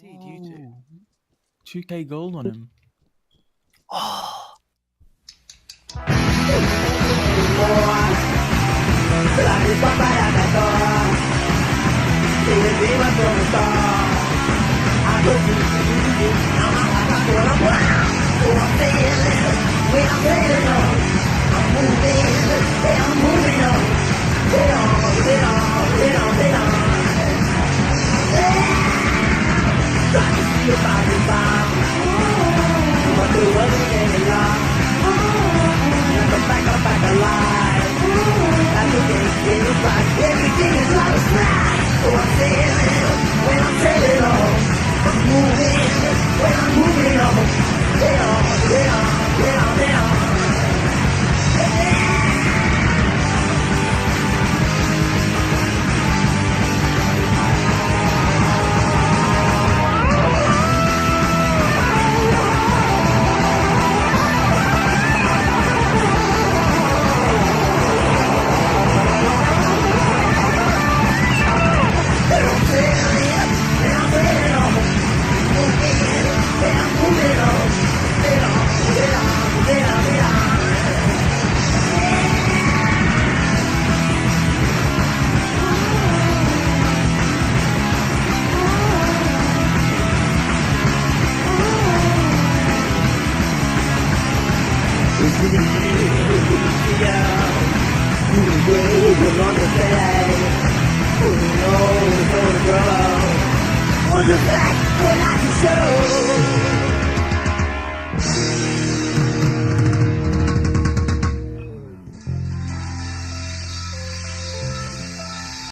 see it YouTube. Whoa. 2K gold on him. Oh, everything is like a smash. So I'm sailing when I'm sailing on. I'm moving when I'm moving on. Get on, get on, get on, get on. On the back, when I can show